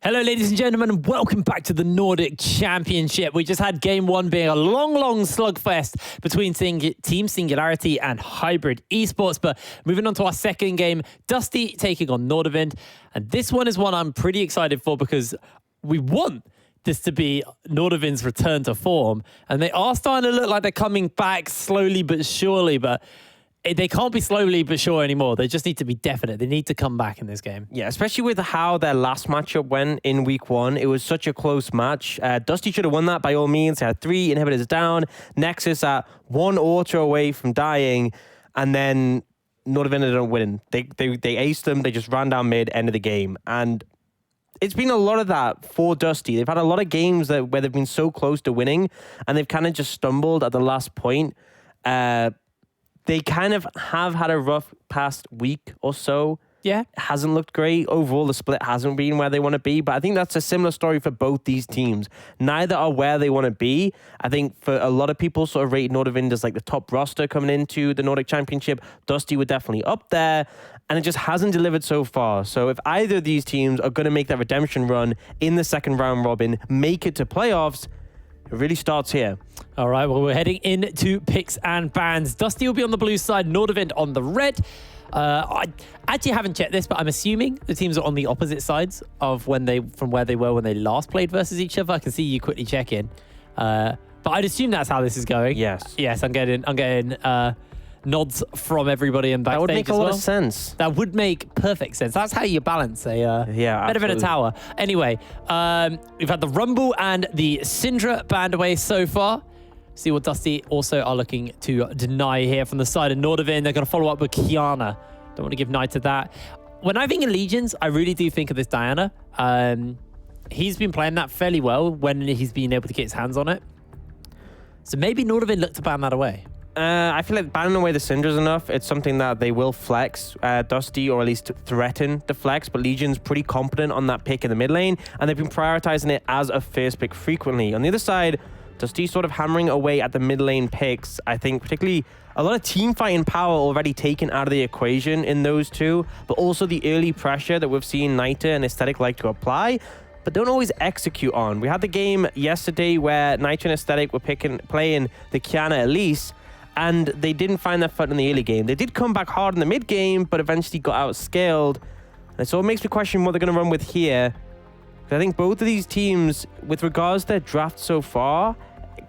Hello, ladies and gentlemen, and welcome back to the Nordic Championship. We just had game one being a long slugfest between Team Singularity and Hybrid Esports. But moving on to our second game, Dusty taking on Nordavind. And this one is one I'm pretty excited for because we want this to be Nordavind's return to form. And they are starting to look like they're coming back slowly but surely, but they can't be slowly but sure anymore. They just need to be definite. They need to come back in this game. Yeah, especially with how their last matchup went in week one. It was such a close match. Dusty should have won that by all means. They had 3 inhibitors down. Nexus at 1 auto away from dying. And then Nordavind ended up winning. They aced them. They just ran down mid, end of the game. And it's been a lot of that for Dusty. They've had a lot of games where they've been so close to winning and they've kind of just stumbled at the last point. They kind of have had a rough past week or so. Yeah. It hasn't looked great. Overall, the split hasn't been where they want to be. But I think that's a similar story for both these teams. Neither are where they want to be. I think for a lot of people sort of rate Nordavind as like the top roster coming into the Nordic Championship. Dusty were definitely up there. And it just hasn't delivered so far. So if either of these teams are going to make that redemption run in the second round robin, make it to playoffs, it really starts here. All right, well, we're heading into picks and bans. Dusty will be on the blue side, Nordavind on the red. I actually haven't checked this, but I'm assuming the teams are on the opposite sides of from where they were when they last played versus each other. I can see you quickly check in. But I'd assume that's how this is going. Yes. Yes, I'm getting nods from everybody in backstage. That would make a lot of sense. That would make perfect sense. That's how you balance a bit of a tower. Anyway, we've had the Rumble and the Syndra banned away so far. See what Dusty also are looking to deny here from the side of Nordavind. They're going to follow up with Kiana. Don't want to give Knight to that. When I think of Legions, I really do think of this Diana. He's been playing that fairly well when he's been able to get his hands on it. So maybe Nordavind look to ban that away. I feel like banning away the Syndra is enough. It's something that they will flex, Dusty, or at least threaten the flex, but Legion's pretty competent on that pick in the mid lane, and they've been prioritizing it as a first pick frequently. On the other side, Dusty sort of hammering away at the mid lane picks. I think particularly a lot of team fighting power already taken out of the equation in those two, but also the early pressure that we've seen Nita and Aesthetic like to apply, but don't always execute on. We had the game yesterday where Nita and Aesthetic were playing the Kiana Elise, and they didn't find their foot in the early game. They did come back hard in the mid game, but eventually got outscaled. And so it makes me question what they're going to run with here. I think both of these teams, with regards to their draft so far,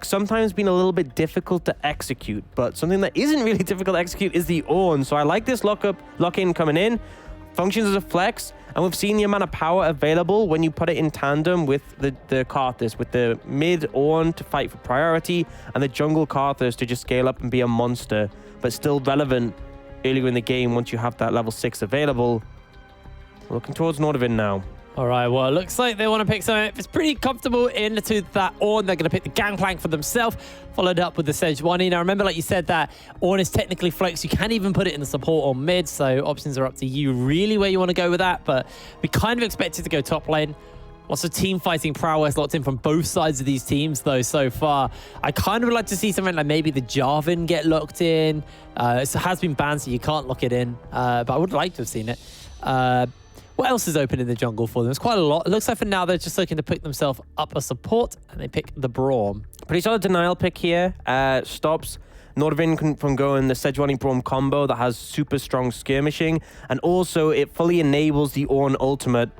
sometimes been a little bit difficult to execute. But something that isn't really difficult to execute is the Ornn. So I like this lock-in coming in. Functions as a flex, and we've seen the amount of power available when you put it in tandem with the Karthus, with the mid Ornn to fight for priority, and the jungle Karthus to just scale up and be a monster, but still relevant earlier in the game once you have that level 6 available. Looking towards Nordavind now. All right, well, it looks like they want to pick something. It's pretty comfortable into that Ornn. They're going to pick the Gangplank for themselves, followed up with the Sejuani. Now, remember, like you said, that Ornn is technically flex. You can even put it in the support or mid, so options are up to you really where you want to go with that, but we kind of expect it to go top lane. Lots of team fighting prowess locked in from both sides of these teams, though, so far. I kind of would like to see something like maybe the Jarvan get locked in. It has been banned, so you can't lock it in, but I would like to have seen it. What else is open in the jungle for them? It's quite a lot. It looks like for now they're just looking to pick themselves up a support, and they pick the Braum. Pretty solid denial pick here. Stops Nordavind from going the Sejuani Braum combo that has super strong skirmishing, and also it fully enables the Ornn ultimate.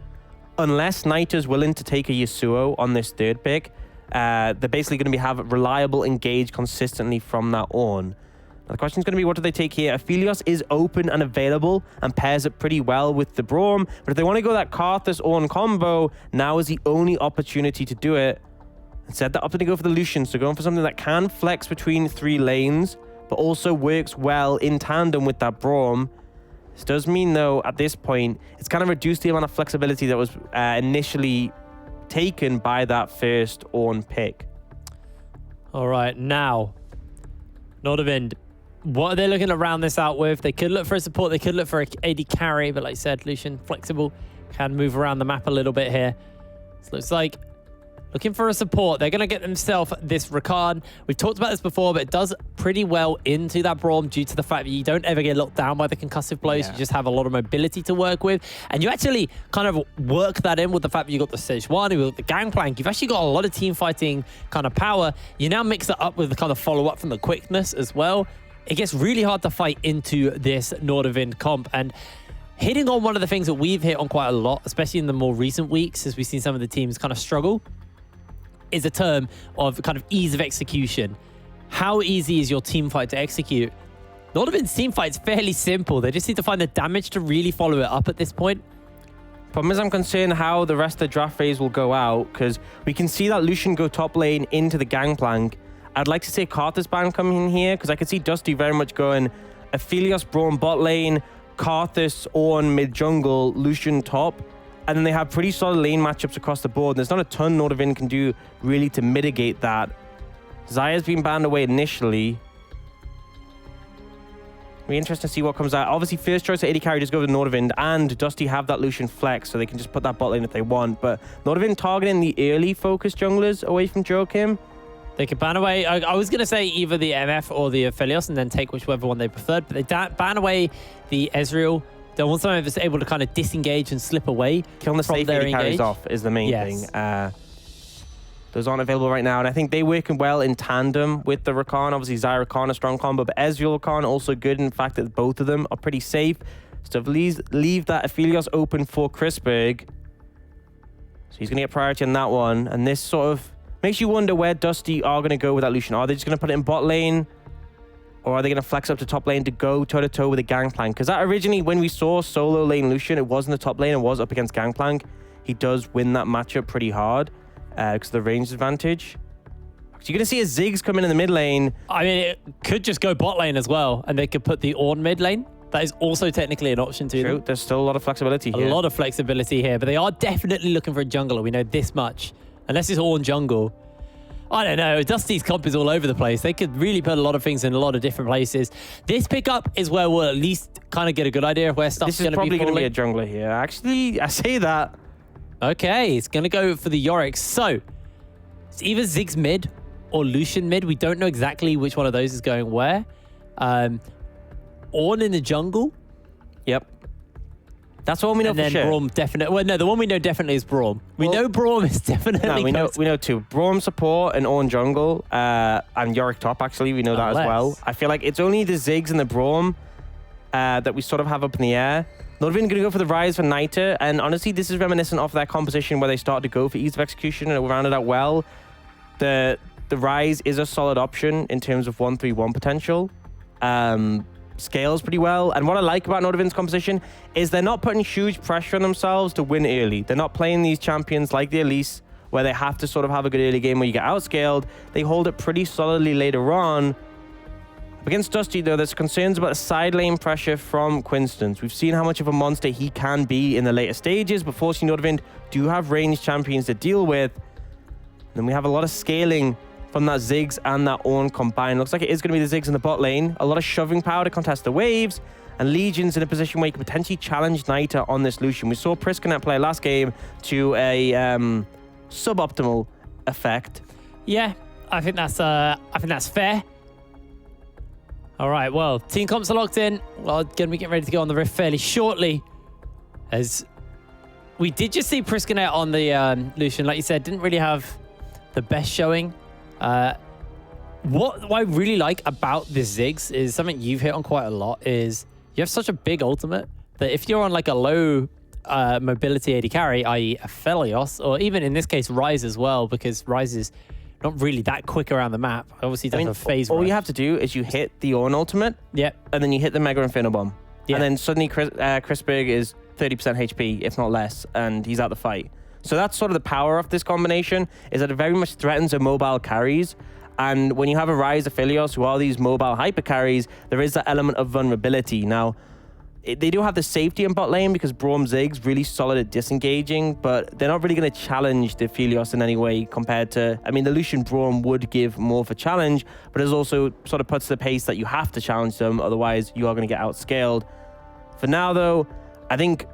Unless Nita's willing to take a Yasuo on this third pick, they're basically going to have reliable engage consistently from that Ornn. Now the question is going to be, what do they take here? Aphelios is open and available and pairs it pretty well with the Braum. But if they want to go that Karthus Ornn combo, now is the only opportunity to do it. Instead, they're opting to go for the Lucian. So going for something that can flex between 3 lanes, but also works well in tandem with that Braum. This does mean, though, at this point, it's kind of reduced the amount of flexibility that was initially taken by that first Ornn pick. All right, now, Nordavind. What are they looking to round this out with? They could look for a support. They could look for an AD carry. But like I said, Lucian, flexible, can move around the map a little bit here. So it looks like looking for a support. They're going to get themselves this Rakan. We've talked about this before, but it does pretty well into that Braum due to the fact that you don't ever get locked down by the concussive blows. You just have a lot of mobility to work with. And you actually kind of work that in with the fact that you got the Stage 1, you got the Gangplank. You've actually got a lot of team fighting kind of power. You now mix it up with the kind of follow-up from the quickness as well. It gets really hard to fight into this Nordavind comp. And hitting on one of the things that we've hit on quite a lot, especially in the more recent weeks, as we've seen some of the teams kind of struggle, is a term of kind of ease of execution. How easy is your team fight to execute? Nordavind's team fight's fairly simple. They just need to find the damage to really follow it up at this point. Problem is, I'm concerned how the rest of the draft phase will go out, because we can see that Lucian go top lane into the Gangplank. I'd like to see Karthus ban coming in here, because I could see Dusty very much going Aphelios, Braum bot lane, Karthus, Ornn mid jungle, Lucian top. And then they have pretty solid lane matchups across the board. There's not a ton Nordavind can do really to mitigate that. Zaya's been banned away initially. It'll be interesting to see what comes out. Obviously, first choice at AD carry just go with Nordavind, and Dusty have that Lucian flex, so they can just put that bot lane if they want. But Nordavind targeting the early focus junglers away from Joachim. They could ban away, I was going to say either the MF or the Aphelios and then take whichever one they preferred, but they ban away the Ezreal. They want someone that's able to kind of disengage and slip away. Killing the safe AD carries off is the main thing. Those aren't available right now, and I think they work well in tandem with the Rakan. Obviously, Zaya Rakan a strong combo, but Ezreal Rakan also good in the fact that both of them are pretty safe. So leave that Aphelios open for Chrisberg. So he's going to get priority on that one, and this sort of makes you wonder where Dusty are going to go with that Lucian. Are they just going to put it in bot lane? Or are they going to flex up to top lane to go toe-to-toe with a Gangplank? Because that originally, when we saw solo lane Lucian, it wasn't the top lane, it was up against Gangplank. He does win that matchup pretty hard because of the range advantage. So you're going to see a Ziggs come in the mid lane. I mean, it could just go bot lane as well, and they could put the Ornn mid lane. That is also technically an option to them. There's still a lot of flexibility here. A lot of flexibility here, but they are definitely looking for a jungler. We know this much. Unless it's Ornn jungle. I don't know. Dusty's comp is all over the place. They could really put a lot of things in a lot of different places. This pickup is where we'll at least kind of get a good idea of where stuff's going to be. This is probably going to be a jungler here. Actually, I say that. Okay, it's going to go for the Yorick. So, it's either Ziggs mid or Lucian mid. We don't know exactly which one of those is going where. Ornn in the jungle. Yep. That's the one we know for sure. And then Braum definitely. Well, no, the one we know definitely is Braum. We know Braum is definitely. No, we know two. Braum support and Ornn jungle, and Yorick top. Actually, we know that as well. I feel like it's only the Ziggs and the Braum that we sort of have up in the air. Nordavind going to go for the Rise for Niter, and honestly, this is reminiscent of that composition where they start to go for ease of execution and it rounded out well. The Rise is a solid option in terms of 1-3-1 potential. Scales pretty well, and what I like about Nordavind's composition is they're not putting huge pressure on themselves to win early. They're not playing these champions like the Elise where they have to sort of have a good early game where you get outscaled. They hold it pretty solidly later on. Against Dusty, though, there's concerns about the side lane pressure from Quinstance. We've seen how much of a monster he can be in the later stages, but fortunately Nordavind do have ranged champions to deal with. Then we have a lot of scaling from that Ziggs and that Ornn combined. Looks like it is going to be the Ziggs in the bot lane. A lot of shoving power to contest the waves, and Legion's in a position where you can potentially challenge Niter on this Lucian. We saw Priskanet play last game to a suboptimal effect. Yeah, I think that's fair. All right, well, team comps are locked in. Well, going to be getting ready to go on the Rift fairly shortly, as we did just see Priskanet on the Lucian. Like you said, didn't really have the best showing. What I really like about this Ziggs is something you've hit on quite a lot is you have such a big ultimate that if you're on like a low mobility AD carry, i.e. Aphelios, or even in this case Rise as well, because Rise is not really that quick around the map. Obviously, doesn't have phase. All you have to do is you hit the Ornn ultimate, and then you hit the Mega Inferno Bomb, and then suddenly Chrisberg is 30% HP, if not less, and he's out the fight. So that's sort of the power of this combination, is that it very much threatens the mobile carries. And when you have a Rise Aphelios, who are these mobile hyper carries, there is that element of vulnerability. Now, they do have the safety in bot lane because Braum Ziggs really solid at disengaging, but they're not really going to challenge the Aphelios in any way compared to, I mean, the Lucian Braum would give more of a challenge, but it also sort of puts the pace that you have to challenge them, otherwise you are going to get outscaled. For now, though, I think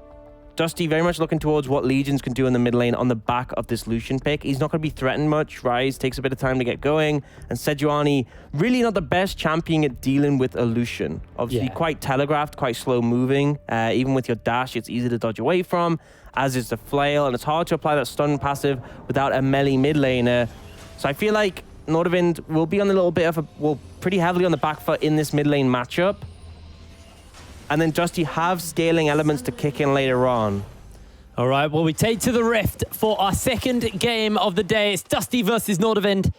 Dusty very much looking towards what Legions can do in the mid lane on the back of this Lucian pick. He's not going to be threatened much. Ryze takes a bit of time to get going. And Sejuani, really not the best champion at dealing with a Lucian. Obviously, quite telegraphed, quite slow moving. Even with your dash, it's easy to dodge away from, as is the flail. And it's hard to apply that stun passive without a melee mid laner. So I feel like Nordavind will be on a little bit of a, well, pretty heavily on the back foot in this mid lane matchup. And then Dusty have scaling elements to kick in later on. All right, well, we take to the Rift for our second game of the day. It's Dusty versus Nordavind.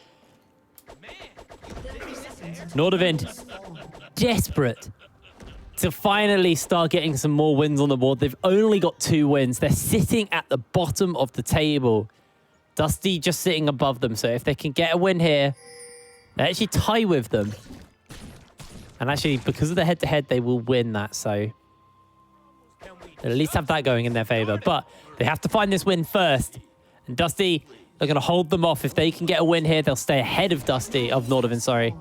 Nordavind, desperate to finally start getting some more wins on the board. They've only got 2 wins. They're sitting at the bottom of the table. Dusty just sitting above them. So if they can get a win here, they actually tie with them. And actually, because of the head-to-head, they will win that. So they'll at least have that going in their favor. But they have to find this win first. And Dusty, they're going to hold them off. If they can get a win here, they'll stay ahead of Nordavind, sorry,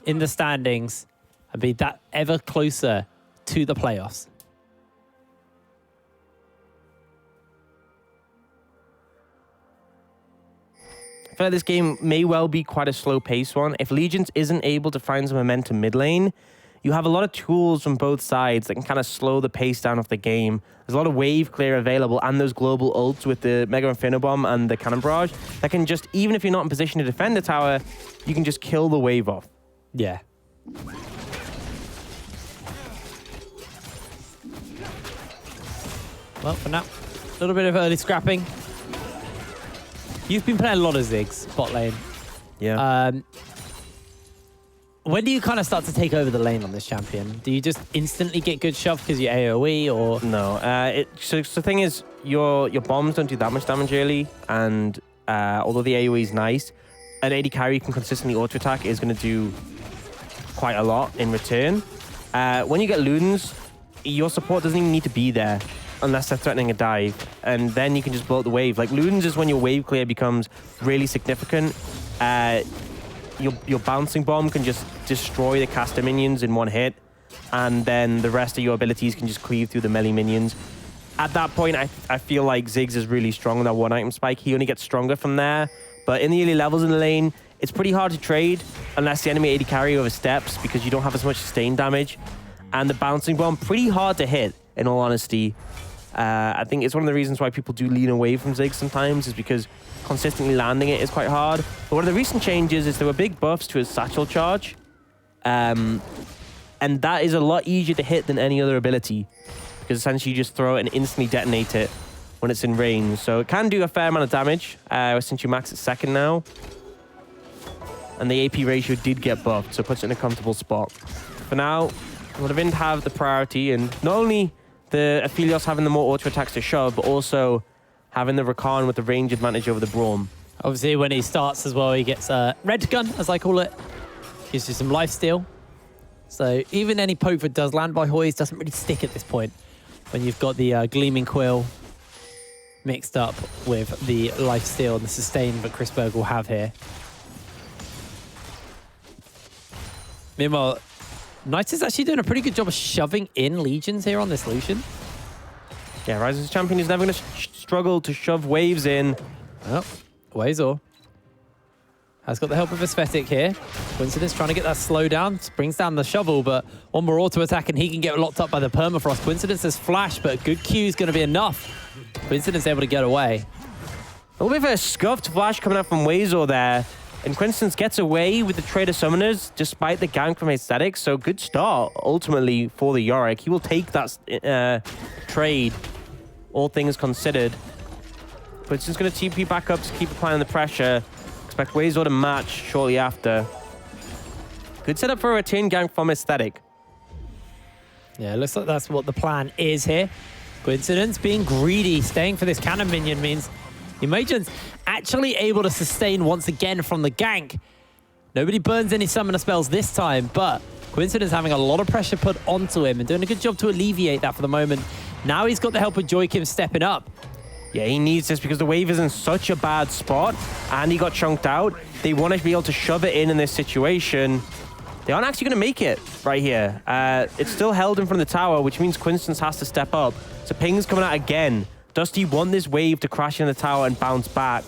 in the standings and be that ever closer to the playoffs. I feel like this game may well be quite a slow-paced one. If Legions isn't able to find some momentum mid lane, you have a lot of tools from both sides that can kind of slow the pace down of the game. There's a lot of wave clear available and those global ults with the Mega Infinibomb and the Cannon Barrage that can just, even if you're not in position to defend the tower, you can just kill the wave off. Yeah. Well, for now, a little bit of early scrapping. You've been playing a lot of Ziggs, bot lane. Yeah. When do you kind of start to take over the lane on this champion? Do you just instantly get good shove because you're AoE, or...? No. So the thing is, your bombs don't do that much damage early, and although the AoE is nice, an AD carry can consistently auto-attack is going to do quite a lot in return. When you get Ludens, your support doesn't even need to be there unless they're threatening a dive, and then you can just blow up the wave. Like, Ludens is when your wave clear becomes really significant. Your bouncing bomb can just destroy the caster minions in one hit, and then the rest of your abilities can just cleave through the melee minions. At that point, I feel like Ziggs is really strong on that one item spike. He only gets stronger from there, but in the early levels in the lane, it's pretty hard to trade unless the enemy AD carry oversteps, because you don't have as much sustain damage. And the bouncing bomb, pretty hard to hit, in all honesty. I think it's one of the reasons why people do lean away from Ziggs sometimes, is because consistently landing it is quite hard. But one of the recent changes is there were big buffs to his satchel charge. And that is a lot easier to hit than any other ability, because essentially you just throw it and instantly detonate it when it's in range. So it can do a fair amount of damage, since you max it second now. And the AP ratio did get buffed, so it puts it in a comfortable spot. For now, Nordavind have the priority, and not only the Aphelios having the more auto attacks to shove, but also having the Rakan with the range advantage over the Braum. Obviously, when he starts as well, he gets a red gun, as I call it. Gives you some lifesteal. So even any poke that does land by Hoys doesn't really stick at this point, when you've got the Gleaming Quill mixed up with the lifesteal and the sustain that Chris Berg will have here. Meanwhile, Knight is actually doing a pretty good job of shoving in Legions here on this Lucian. Yeah, Ryze's champion is never going to struggle to shove waves in. Oh, Wazor has got the help of Aesthetic here. Coincidence trying to get that slow down. Brings down the shovel, but one more auto attack and he can get locked up by the Permafrost. Coincidence has flash, but a good Q is going to be enough. Coincidence able to get away. A little bit of a scuffed flash coming up from Wazor there. And Coincidence gets away with the Trader Summoners despite the gank from Aesthetic. So good start ultimately for the Yorick. He will take that trade, all things considered. Coincidence going to TP back up to keep applying the pressure. Expect Wazor to match shortly after. Good setup for a return gank from Aesthetic. Yeah, looks like that's what the plan is here. Coincidence being greedy, staying for this cannon minion means Imogen's actually able to sustain once again from the gank. Nobody burns any summoner spells this time, but Coincidence having a lot of pressure put onto him and doing a good job to alleviate that for the moment. Now he's got the help of Joykim stepping up. Yeah, he needs this because the wave is in such a bad spot and he got chunked out. They want to be able to shove it in this situation. They aren't actually going to make it right here. It's still held in front of the tower, which means Quinston's has to step up. So Ping's coming out again. Dusty want this wave to crash in the tower and bounce back.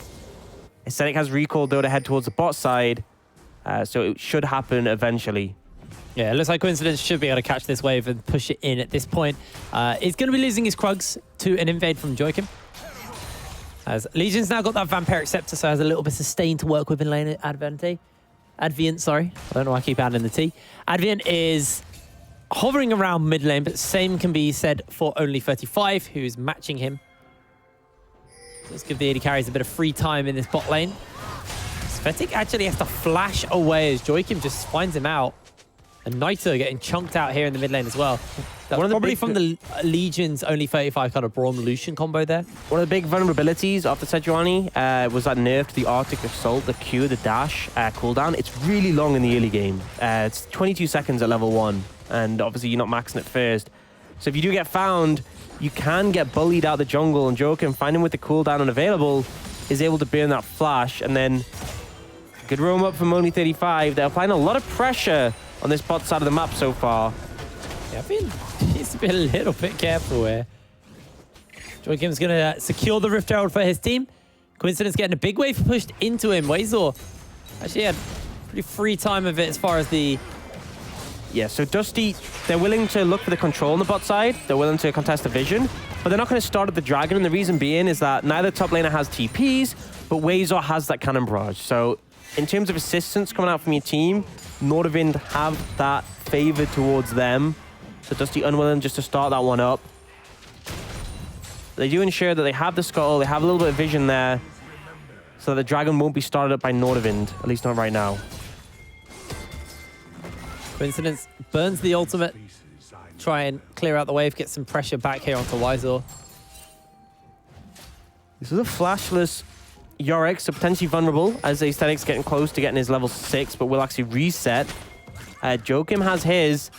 Aesthetic has recall, though, to head towards the bot side. So it should happen eventually. Yeah, it looks like Coincidence should be able to catch this wave and push it in at this point. He's going to be losing his Krugs to an invade from Joachim. As Legion's now got that Vampiric Scepter, so has a little bit of sustain to work with in lane Advent, sorry. I don't know why I keep adding the T. Advent is hovering around mid lane, but same can be said for Only 35, who's matching him. Let's give the AD carries a bit of free time in this bot lane. Svetic actually has to flash away as Joachim just finds him out. And Naito getting chunked out here in the mid lane as well. That's probably from the Legion's Only 35 kind of Braum Lucian combo there. One of the big vulnerabilities of the Sejuani was that nerf to the Arctic Assault, the Q, the dash cooldown. It's really long in the early game. It's 22 seconds at level 1, and obviously you're not maxing it first. So if you do get found, you can get bullied out the jungle, and Joachim, finding with the cooldown unavailable, is able to burn that flash, and then good roam up from Only 35. They're applying a lot of pressure on this bot side of the map so far. Yeah, I feel he needs to be a little bit careful here. Joachim's going to secure the Rift Herald for his team. Coincidence getting a big wave pushed into him. Wazor actually had pretty free time of it as far as the... Yeah, so Dusty, they're willing to look for the control on the bot side. They're willing to contest the vision, but they're not going to start at the Dragon, and the reason being is that neither top laner has TPs, but Wazor has that Cannon Barrage. So in terms of assistance coming out from your team, Nordavind have that favor towards them. So Dusty unwilling just to start that one up. They do ensure that they have the scuttle, they have a little bit of vision there, so that the Dragon won't be started up by Nordavind, at least not right now. Coincidence burns the ultimate. Try and clear out the wave, get some pressure back here onto Wazor. This is a flashless Yorick, so potentially vulnerable as Aesthetic's getting close to getting his level 6, but will actually reset. Joachim has his.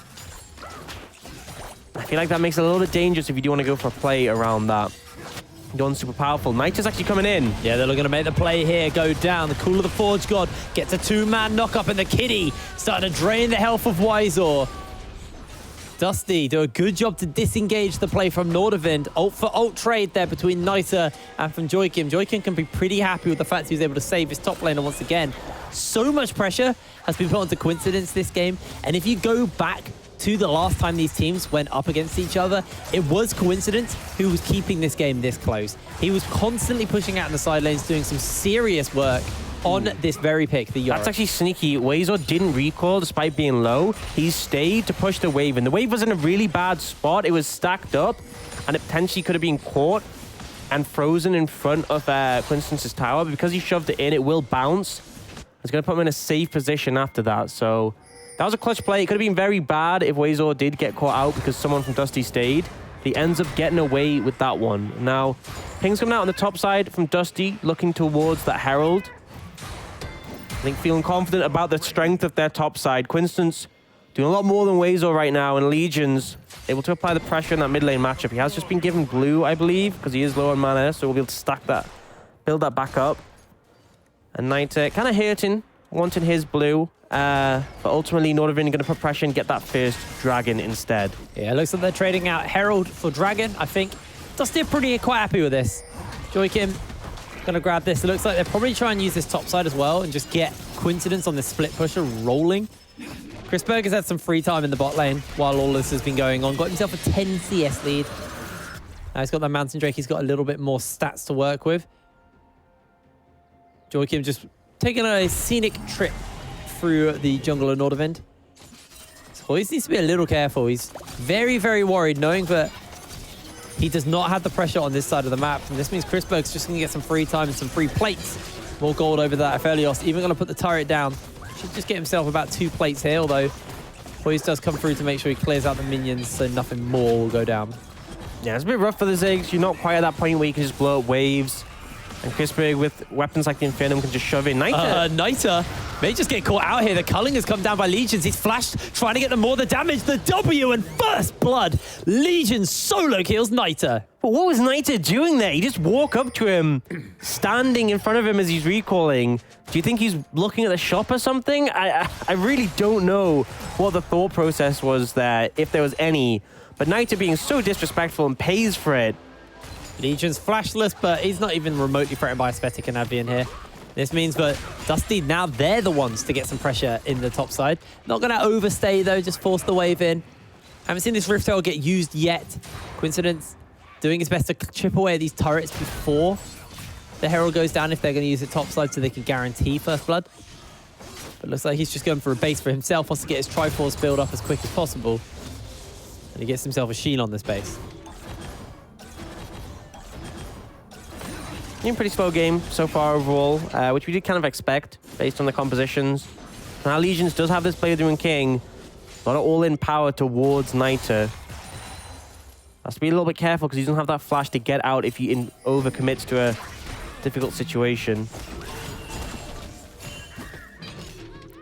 I feel like that makes it a little bit dangerous if you do want to go for a play around that. Going super powerful. Knight is actually coming in. Yeah, they're looking to make the play here go down. The Cool of the Forge God gets a 2-man knock-up, and the Kitty starting to drain the health of Wazor. Dusty do a good job to disengage the play from Nordavind. Ult for ult trade there between Nita and from Joachim. Joachim can be pretty happy with the fact he was able to save his top laner once again. So much pressure has been put onto Coincidence this game. And if you go back to the last time these teams went up against each other, it was Coincidence who was keeping this game this close. He was constantly pushing out in the side lanes, doing some serious work on this very pick, the Yorick. That's actually sneaky. Wazor didn't recoil despite being low. He stayed to push the wave, and the wave was in a really bad spot. It was stacked up, and it potentially could have been caught and frozen in front of Quinstance's tower. But because he shoved it in, it will bounce. It's going to put him in a safe position after that. So that was a clutch play. It could have been very bad if Wazor did get caught out because someone from Dusty stayed. He ends up getting away with that one. Now, Ping's coming out on the top side from Dusty, looking towards that Herald. I think feeling confident about the strength of their top side. Quinstance doing a lot more than Wazor right now, and Legion's able to apply the pressure in that mid lane matchup. He has just been given blue, I believe, because he is low on mana, so we'll be able to stack that, build that back up. And Knight kind of hurting, wanting his blue, but ultimately Nordavind going to put pressure and get that first Dragon instead. Yeah, it looks like they're trading out Herald for Dragon. I think Dusty are pretty quite happy with this. Joachim gonna grab this. It looks like they're probably trying to use this top side as well and just get Coincidence on this split pusher rolling. Chris Berger's had some free time in the bot lane while all this has been going on. Got himself a 10 CS lead. Now he's got that Mountain Drake. He's got a little bit more stats to work with. Joachim just taking a scenic trip through the jungle of Nordavind. So he needs to be a little careful. He's very, very worried, knowing that he does not have the pressure on this side of the map. And this means Chris Berg's just going to get some free time and some free plates. More gold over that. Aphelios even going to put the turret down. Should just get himself about 2 plates here, although Poise does come through to make sure he clears out the minions so nothing more will go down. Yeah, it's a bit rough for the Ziggs. You're not quite at that point where you can just blow up waves. And Chris Berg with weapons like the Infernum can just shove in. Nita. May just get caught out here. The culling has come down by Legions. He's flashed, trying to get them more the damage. The W and first blood. Legion solo kills Niter. But what was Niter doing there? He just walked up to him, standing in front of him as he's recalling. Do you think he's looking at the shop or something? I really don't know what the thought process was there, if there was any. But Niter being so disrespectful and pays for it. Legion's flashless, but he's not even remotely threatened by Aesthetic and Advian here. This means that Dusty, now they're the ones to get some pressure in the top side. Not going to overstay, though, just force the wave in. Haven't seen this Rift Tail get used yet. Coincidence, doing his best to chip away at these turrets before the Herald goes down if they're going to use it top side so they can guarantee first blood. But looks like he's just going for a base for himself, wants to get his Triforce build up as quick as possible. And he gets himself a shield on this base. Pretty slow game so far overall, which we did kind of expect based on the compositions. Now Legions does have this Blade of the Moon King. A lot of all-in power towards Niter. Has to be a little bit careful because he doesn't have that flash to get out if he overcommits to a difficult situation.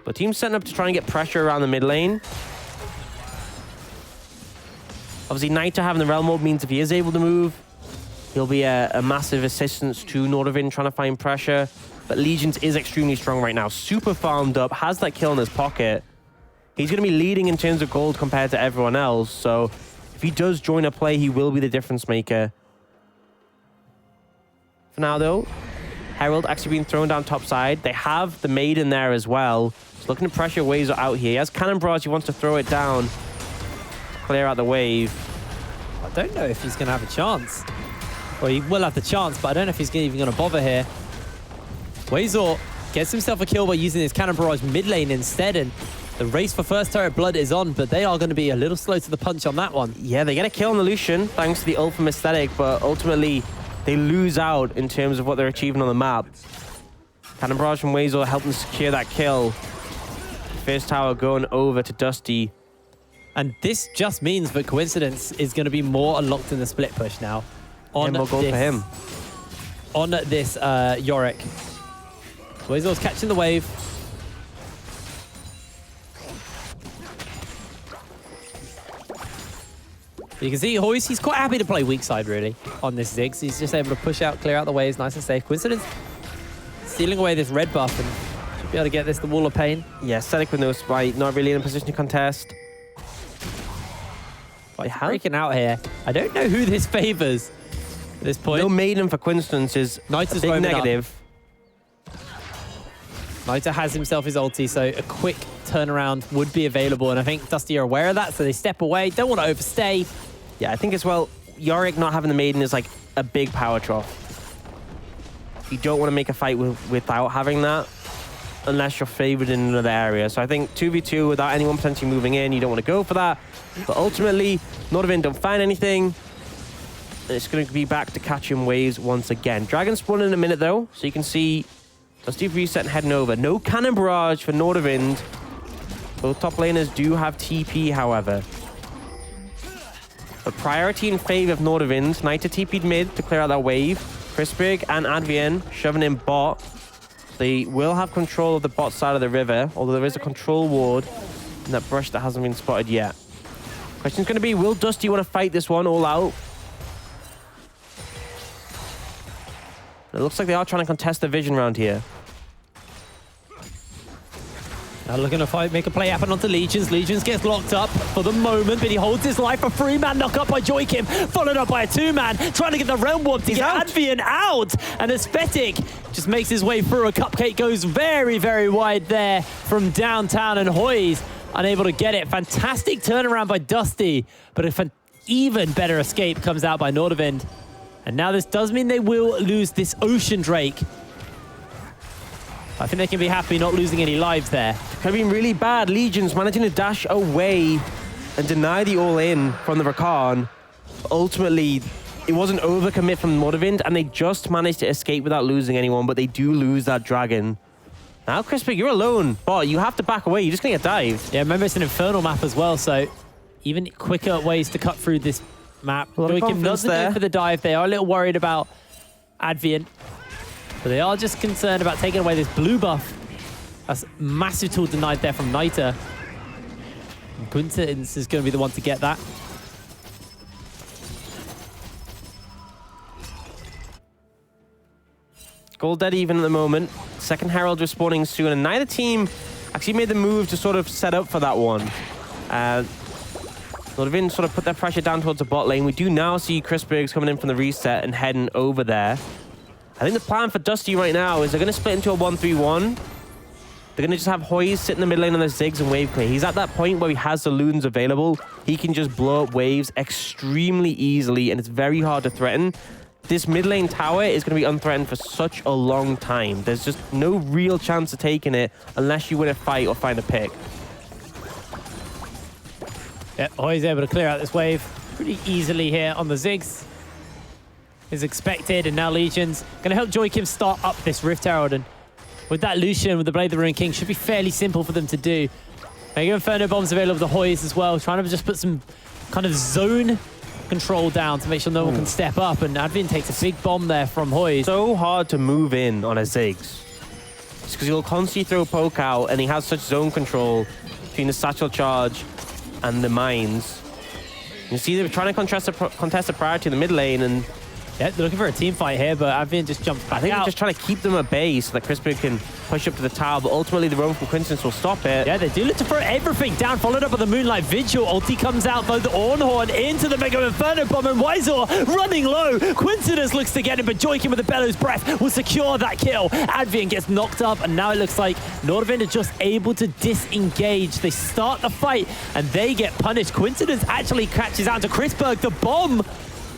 But team's setting up to try and get pressure around the mid lane. Obviously, Niter having the Realm Orb means if he is able to move, he'll be a massive assistance to Nordavind trying to find pressure. But Legions is extremely strong right now. Super farmed up, has that kill in his pocket. He's going to be leading in terms of gold compared to everyone else. So if he does join a play, he will be the difference maker. For now, though, Herald actually being thrown down top side. They have the Maiden there as well. He's looking to pressure Wazer out here. He has Cannon Barrage. He wants to throw it down to clear out the wave. I don't know if he's going to have a chance. Well, he will have the chance, but I don't know if he's even going to bother here. Wazer gets himself a kill by using his Cannon Barrage mid lane instead, and the race for first turret blood is on, but they are going to be a little slow to the punch on that one. Yeah, they get a kill on the Lucian, thanks to the ult from Aesthetic, but ultimately they lose out in terms of what they're achieving on the map. Cannon Barrage from Wazer helping secure that kill. First tower going over to Dusty. And this just means that Coincidence is going to be more unlocked in the split push now. On more gold for him. On this Yorick. Wazer's catching the wave. You can see Hoist, he's quite happy to play weak side, really, on this Ziggs. He's just able to push out, clear out the waves, nice and safe. Coincidence stealing away this red buff and should be able to get this the Wall of Pain. Yeah, Aesthetic with no spite, not really in a position to contest. But breaking out here. I don't know who this favors at this point. No Maiden for Coincidence is Niter's a big negative. Niter has himself his ulti, so a quick turnaround would be available, and I think Dusty are aware of that, so they step away, don't want to overstay. Yeah, I think as well, Yorick not having the Maiden is like a big power trough. You don't want to make a fight without having that, unless you're favored in another area. So I think 2v2 without anyone potentially moving in, you don't want to go for that. But ultimately, Nordavind don't find anything. And it's going to be back to catching waves once again. Dragon spawn in a minute though, so you can see Dusty reset and heading over. No Cannon Barrage for Nordavind. Both top laners do have TP, however. But priority in favor of Nordavind. Niter TP'd mid to clear out that wave. Crispig and Advian shoving in bot. They will have control of the bot side of the river, although there is a control ward in that brush that hasn't been spotted yet. Question's going to be, will Dusty want to fight this one all out? It looks like they are trying to contest the vision round here. Now looking to fight, make a play happen onto Legions. Legions gets locked up for the moment, but he holds his life. A 3-man knock up by Joykim, followed up by a 2-man, trying to get the Realm Warp to get Advian out. And Aesthetic just makes his way through. A Cupcake goes very, very wide there from downtown, and Hoy's unable to get it. Fantastic turnaround by Dusty, but an even better escape comes out by Nordavind. And now this does mean they will lose this Ocean Drake. I think they can be happy not losing any lives there. Could have been really bad. Legions managing to dash away and deny the all-in from the Rakan. Ultimately, it wasn't overcommit from Nordavind, and they just managed to escape without losing anyone, but they do lose that dragon. Now, Crispig, you're alone, but you have to back away. You're just going to get dived. Yeah, remember it's an Infernal map as well, so even quicker ways to cut through this map. Joykim doesn't go for the dive. They are a little worried about Advian, but they are just concerned about taking away this blue buff. That's massive tool denied there from Niter. Quintins is going to be the one to get that. Gold dead even at the moment. Second Herald respawning soon, and neither team actually made the move to sort of set up for that one. Nordavind sort of put their pressure down towards the bot lane. We do now see Chrisbergs coming in from the reset and heading over there. I think the plan for Dusty right now is they're going to split into a 1-3-1. They're going to just have Hoyes sit in the mid lane on the Ziggs and wave clear. He's at that point where he has the Loons available. He can just blow up waves extremely easily, and it's very hard to threaten. This mid lane tower is going to be unthreatened for such a long time. There's just no real chance of taking it unless you win a fight or find a pick. Yep, Hoyes able to clear out this wave pretty easily here on the Ziggs. Is expected, and now Legion's going to help Joachim start up this Rift Herald, and with that Lucian, with the Blade of the Ruined King, should be fairly simple for them to do. Mega Inferno Bombs available with the Hoyes as well, trying to just put some kind of zone control down to make sure no one can step up, and Advin takes a big bomb there from Hoyes. So hard to move in on a Ziggs. It's because he'll constantly throw poke out, and he has such zone control between the Satchel Charge and the Mines. You see they're trying to contest the priority in the mid lane, and yeah, they're looking for a team fight here, but Advin just jumps back I think out. they're just trying to keep them at bay so that Crispy can push up to the tower, but ultimately the roam from Quintins will stop it. Yeah, they do look to throw everything down, followed up with the Moonlight Vigil. Ulti comes out, though, the Ornhorn into the Mega Inferno Bomb, and Wyzor running low. Quintinus looks to get him, but Joachim with the Bellows Breath will secure that kill. Advian gets knocked up, and now it looks like Nordavind are just able to disengage. They start the fight, and they get punished. Quintinus actually catches out to Chrisberg. The bomb,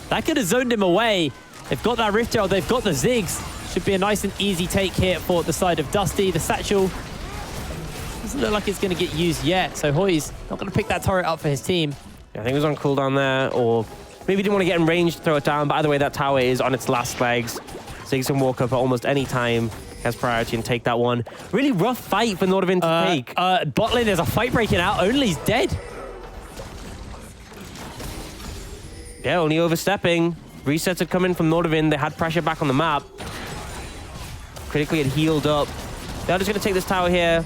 that could have zoned him away. They've got that Rift Herald, they've got the Ziggs. Should be a nice and easy take here for the side of Dusty. The Satchel doesn't look like it's going to get used yet, so Hoyes not going to pick that turret up for his team. Yeah, I think it was on cooldown there, or maybe he didn't want to get in range to throw it down, but either way, that tower is on its last legs. Ziggs can walk up at almost any time, has priority and take that one. Really rough fight for Nordavind to take. Bot lane, there's a fight breaking out. Only's dead. Yeah, only overstepping. Resets had come in from Nordavind. They had pressure back on the map. Critically had healed up. They're just going to take this tower here.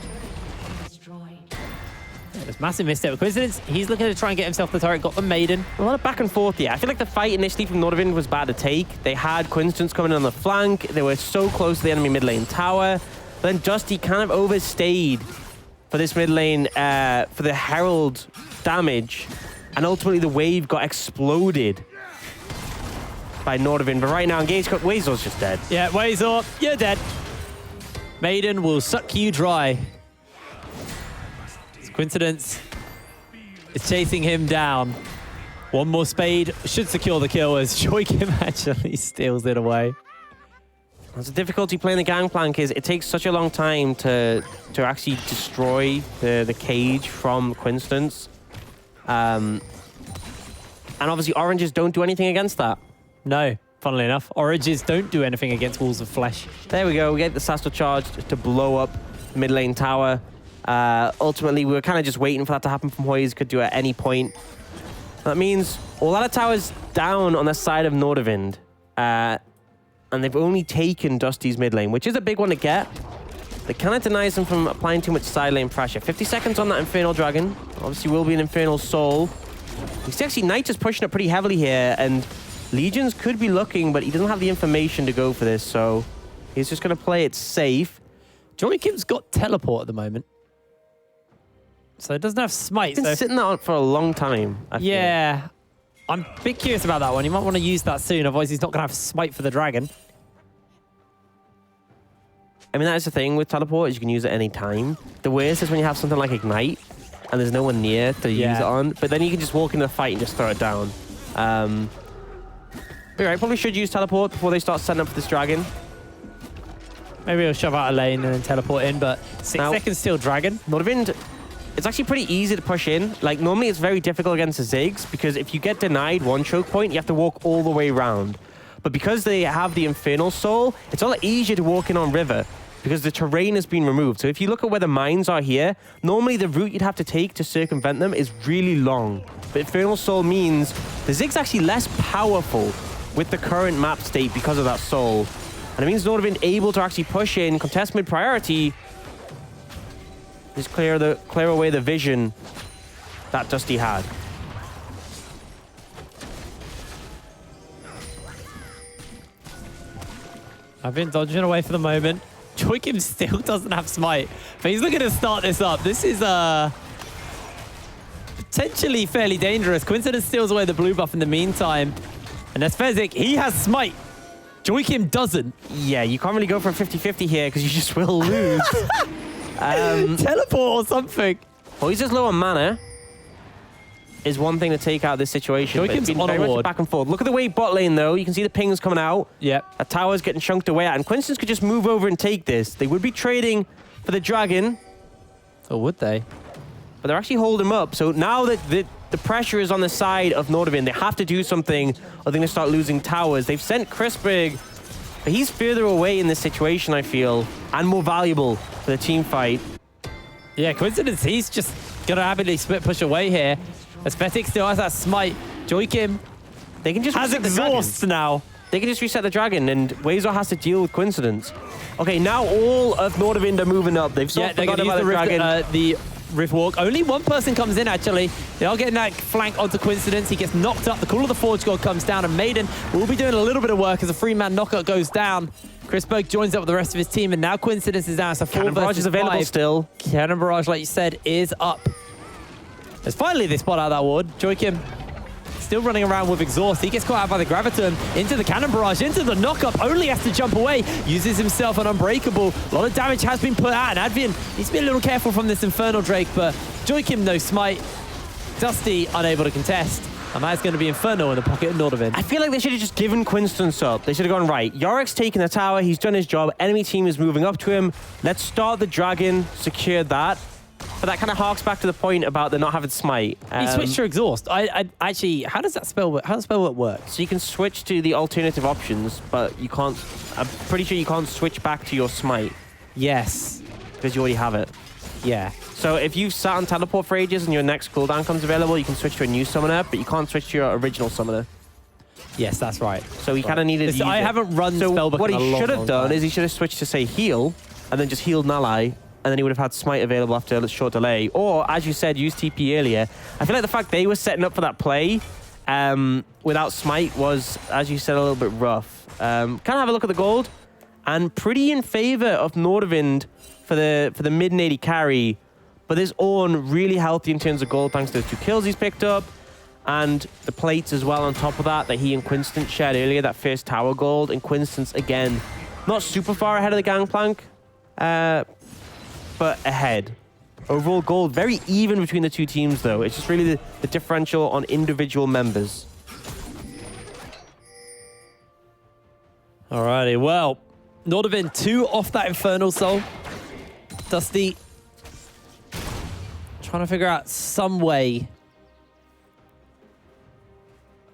Yeah, there's massive misstep with Coincidence. He's looking to try and get himself the turret. Got the Maiden. A lot of back and forth here. I feel like the fight initially from Nordavind was bad to take. They had Coincidence coming in on the flank. They were so close to the enemy mid lane tower. Then Dusty kind of overstayed for this mid lane, for the Herald damage. And ultimately the wave got exploded by Nordavind, but right now engaged, Wazor's just dead. Yeah, Wazor, you're dead. Maiden will suck you dry. Coincidence is chasing him down. One more spade should secure the kill as Joachim actually steals it away. The difficulty playing the Gangplank is it takes such a long time to actually destroy the cage from Quinstance. And obviously oranges don't do anything against that. No, funnily enough. Oranges don't do anything against Walls of Flesh. There we go. We get the Satchel Charge to blow up the mid lane tower. Ultimately, we were kind of just waiting for that to happen from Hoyes. Could do at any point. That means a lot of towers down on the side of Nordavind. And they've only taken Dusty's mid lane, which is a big one to get. That kind of denies them from applying too much side lane pressure. 50 seconds on that Infernal Dragon. Obviously, will be an Infernal Soul. You see, actually, Knight is pushing it pretty heavily here, and Legions could be looking, but he doesn't have the information to go for this, so he's just going to play it safe. Joachim's got teleport at the moment, so it doesn't have smite. He's been sitting that on for a long time. Yeah, I'm a bit curious about that one. You might want to use that soon, otherwise he's not going to have smite for the dragon. I mean, that's the thing with teleport, is you can use it any time. The worst is when you have something like Ignite, and there's no one near to use it on, but then you can just walk into the fight and just throw it down. Alright, probably should use teleport before they start setting up for this dragon. Maybe he'll shove out a lane and then teleport in, but 6 seconds still dragon. Nordavind, it's actually pretty easy to push in. Like, normally it's very difficult against the Ziggs, because if you get denied one choke point, you have to walk all the way around. But because they have the Infernal Soul, it's a lot easier to walk in on River, because the terrain has been removed. So if you look at where the mines are here, normally the route you'd have to take to circumvent them is really long. But Infernal Soul means the Ziggs actually less powerful with the current map state because of that soul. And it means Nordavind able to actually push in, contest mid priority, Just clear away the vision that Dusty had. I've been dodging away for the moment. Joachim still doesn't have smite, but he's looking to start this up. This is potentially fairly dangerous. Coincidence steals away the blue buff in the meantime. And as Fezzik, he has smite. Joachim doesn't. Yeah, you can't really go for a 50-50 here because you just will lose. Teleport or something. Well, he's just low on mana. Is one thing to take out of this situation. Joachim's on a ward. Back and forth. Look at the way bot lane, though. You can see the pings coming out. Yeah. A tower's getting chunked away at. And Quinston's could just move over and take this. They would be trading for the dragon. Or would they? But they're actually holding him up. So now that the pressure is on the side of Nordavind, they have to do something or they're going to start losing towers. They've sent Crispig, but he's further away in this situation, I feel, and more valuable for the team fight. Yeah, Coincidence, he's just going to happily split push away here. Aesthetic still has that smite. Joachim They can just has reset the exhaust dragon. now. They can just reset the dragon, and Wazor has to deal with Coincidence. Okay, now all of Nordavind are moving up. They've sort of they're going forgotten to use about the dragon. the Rift Walk. Only one person comes in, actually. They are getting that flank onto Coincidence. He gets knocked up. The Call of the Forge God comes down, and Maiden will be doing a little bit of work as a three-man knockout goes down. Chris Berg joins up with the rest of his team, and now Coincidence is down. It's a 4 Cannon Barrage versus is available 5. still. Cannon Barrage, like you said, is up. As finally they spot out that ward. Joachim still running around with exhaust. He gets caught out by the Graviton into the Cannon Barrage, into the knockup. Only has to jump away. Uses himself an Unbreakable. A lot of damage has been put out, and Advian needs to be a little careful from this Infernal Drake, but Joachim no smite. Dusty unable to contest. And that's going to be Infernal in the pocket of Nordavind. I feel like they should have just given Quinstance up. They should have gone, right, Yorick's taking the tower. He's done his job. Enemy team is moving up to him. Let's start the dragon, secure that. But that kind of harks back to the point about the not having smite. He switched to exhaust. I actually, how does that spell work? How does spell work? So you can switch to the alternative options, but you can't. I'm pretty sure you can't switch back to your smite Yes. because you already have it. Yeah. So if you've sat on teleport for ages and your next cooldown comes available, you can switch to a new summoner, but you can't switch to your original summoner. Yes, that's right. So he kind of needed to use I it. haven't run So spellbook what in a he long, should have long done time. is he should have switched to, say, heal, and then just healed an ally, and then he would have had smite available after a short delay. Or, as you said, use TP earlier. I feel like the fact they were setting up for that play without smite was, as you said, a little bit rough. Kind of have a look at the gold, and pretty in favor of Nordavind for the mid-80 carry. But this Ornn really healthy in terms of gold thanks to the 2 kills he's picked up. And the plates as well on top of that he and Quinston shared earlier, that first tower gold. And Quinston's, again, not super far ahead of the gangplank, but ahead. Overall gold, very even between the two teams, though. It's just really the differential on individual members. Alrighty, well, Nordavind 2 off that Infernal Soul. Dusty trying to figure out some way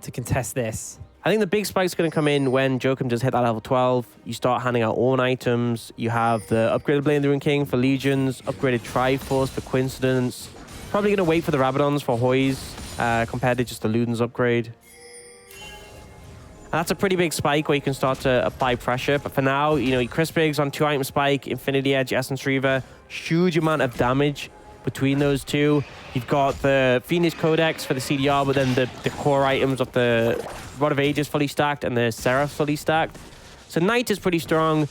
to contest this. I think the big spike's going to come in when Joachim does hit that level 12. You start handing out Ornn items. You have the upgraded Blade of the Rune King for Legions, upgraded Triforce for Coincidence. Probably going to wait for the Rabadons for Hoys compared to just the Luden's upgrade. And that's a pretty big spike where you can start to apply pressure. But for now, you know, Chris Briggs on 2-item spike, Infinity Edge, Essence Reaver, huge amount of damage between those two. You've got the Phoenix Codex for the CDR, but then the core items of the Rod of Ages fully stacked and the Seraph fully stacked. So Knight is pretty strong.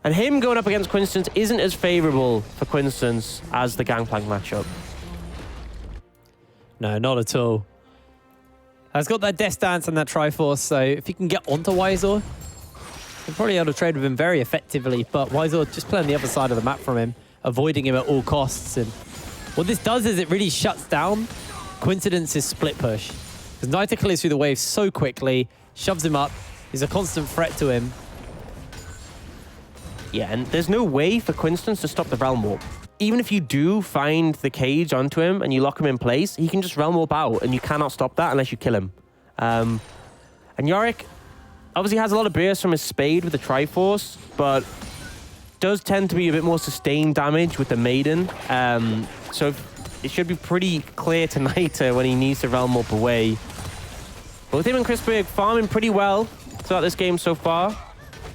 And him going up against Quinstance isn't as favorable for Quinstance as the Gangplank matchup. No, not at all. Has got that Death Dance and that Triforce, so if he can get onto Wizor, he'll probably be able to trade with him very effectively, but Wizor just playing the other side of the map from him, avoiding him at all costs. And what this does is it really shuts down Coincidence's split push. Because Nita clears through the waves so quickly, shoves him up, he's a constant threat to him. Yeah, and there's no way for Quinstance to stop the Realm Warp. Even if you do find the cage onto him and you lock him in place, he can just Realm Warp out, and you cannot stop that unless you kill him. And Yorick obviously has a lot of burst from his Spade with the Triforce, but does tend to be a bit more sustained damage with the Maiden. So it should be pretty clear to Nita when he needs to Realm Warp away. Both him and Chris Berg farming pretty well throughout this game so far.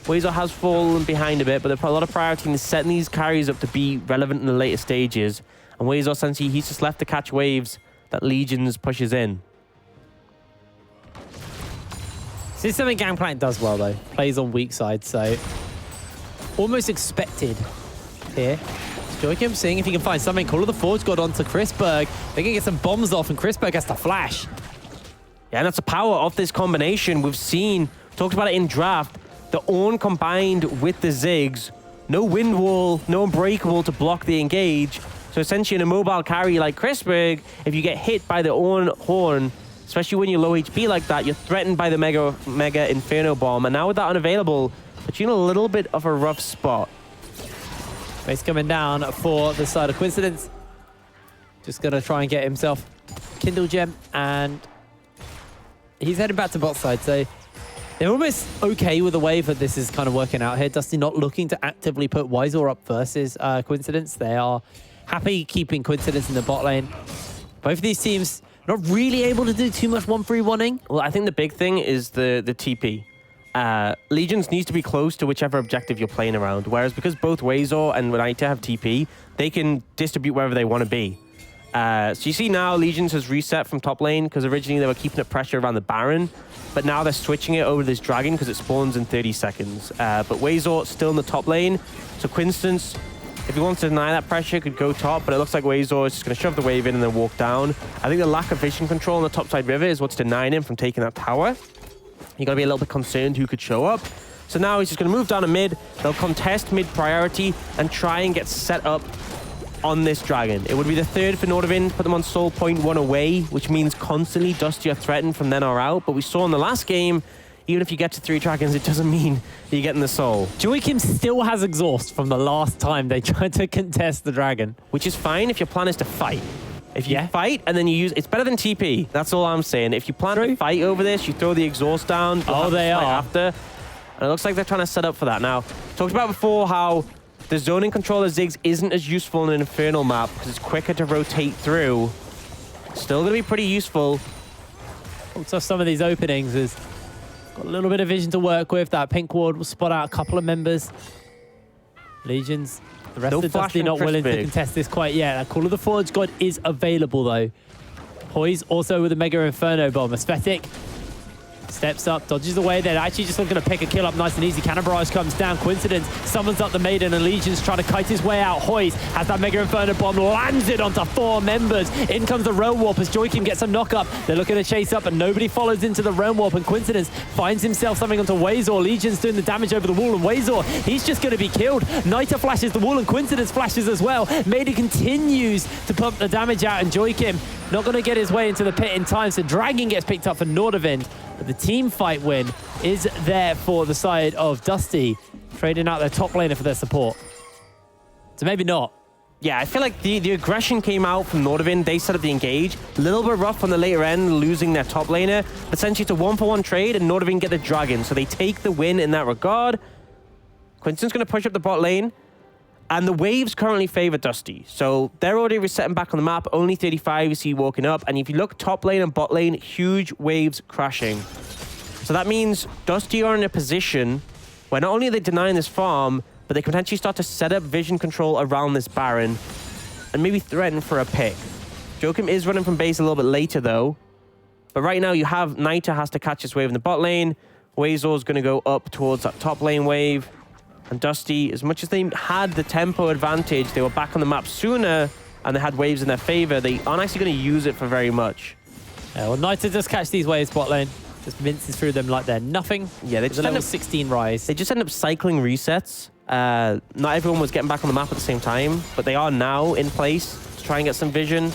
Weezer has fallen behind a bit, but there's a lot of priority in setting these carries up to be relevant in the later stages. And Weezer, essentially, he's just left to catch waves that Legions pushes in. This is something Gangplank does well, though. Plays on weak side, so almost expected here. Joachim seeing if he can find something. Call of the Forge got onto Chrisberg. They can get some bombs off, and Chrisberg has to flash. Yeah, and that's the power of this combination. We've seen, talked about it in draft, the Ornn combined with the Ziggs. No wind wall, no unbreakable to block the engage. So essentially in a mobile carry like Chrisberg, if you get hit by the Ornn horn, especially when you're low HP like that, you're threatened by the Mega Inferno Bomb. And now with that unavailable, but you're in a little bit of a rough spot. He's coming down for the side of Coincidence. Just going to try and get himself Kindle Gem, and he's heading back to bot side. So they're almost okay with the way that this is kind of working out here. Dusty not looking to actively put Wiser up versus Coincidence. They are happy keeping Coincidence in the bot lane. Both of these teams not really able to do too much 1-3-1-ing. Well, I think the big thing is the TP. Legions needs to be close to whichever objective you're playing around. Whereas because both Wazor and Naita have TP, they can distribute wherever they want to be. So you see now Legions has reset from top lane because originally they were keeping it pressure around the Baron. But now they're switching it over to this Dragon because it spawns in 30 seconds. But Wazor still in the top lane. So Coincidence, if he wants to deny that pressure, could go top. But it looks like Wazor is just going to shove the wave in and then walk down. I think the lack of vision control on the top side river is what's denying him from taking that tower. You got to be a little bit concerned who could show up. So now he's just going to move down to mid. They'll contest mid priority and try and get set up on this Dragon. It would be the third for Nordavind, put them on soul point 1 away, which means constantly Dusty are threatened from then or out. But we saw in the last game, even if you get to 3 Dragons, it doesn't mean that you're getting the soul. Joachim still has exhaust from the last time they tried to contest the Dragon. Which is fine if your plan is to fight. If you fight and then you use... It's better than TP. That's all I'm saying. If you plan to fight over this, you throw the exhaust down. Oh, they are. After. And it looks like they're trying to set up for that. Now, talked about before how the zoning controller Ziggs isn't as useful in an Infernal map because it's quicker to rotate through. Still going to be pretty useful. Also, some of these openings is got a little bit of vision to work with. That pink ward will spot out a couple of members. Legions. The rest of Dusty not willing to contest this quite yet. That Call of the Forge God is available, though. Poise also with a Mega Inferno Bomb. Aesthetic steps up, dodges away. They're actually just looking to pick a kill up nice and easy. Cannon Barrage comes down. Coincidence summons up the Maiden, and Legion's trying to kite his way out. Hoyes has that Mega Inferno Bomb, lands it onto 4 members. In comes the Realm Warp as Joachim gets a knock-up. They're looking to chase up, but nobody follows into the Realm Warp, and Coincidence finds himself something onto Wazor. Legion's doing the damage over the wall, and Wazor, he's just going to be killed. Naita flashes the wall, and Coincidence flashes as well. Maiden continues to pump the damage out, and Joachim not going to get his way into the pit in time, so Dragon gets picked up for Nordavind. But the team fight win is there for the side of Dusty, trading out their top laner for their support. So maybe not. Yeah, I feel like the aggression came out from Nordavind. They set up the engage. A little bit rough on the later end, losing their top laner. But essentially, it's a 1-for-1 trade, and Nordavind get the Dragon. So they take the win in that regard. Quinton's going to push up the bot lane. And the waves currently favor Dusty. So they're already resetting back on the map. Only 35 you see walking up. And if you look top lane and bot lane, huge waves crashing. So that means Dusty are in a position where not only are they denying this farm, but they can potentially start to set up vision control around this Baron and maybe threaten for a pick. Joachim is running from base a little bit later, though. But right now you have Naita has to catch this wave in the bot lane. Wazor's going to go up towards that top lane wave. And Dusty, as much as they had the tempo advantage, they were back on the map sooner and they had waves in their favor. They aren't actually going to use it for very much. Yeah, well, Naita does catch these waves bot lane. Just minces through them like they're nothing. Yeah, they just end up 16 rise. They just end up cycling resets. Not everyone was getting back on the map at the same time, but they are now in place to try and get some vision.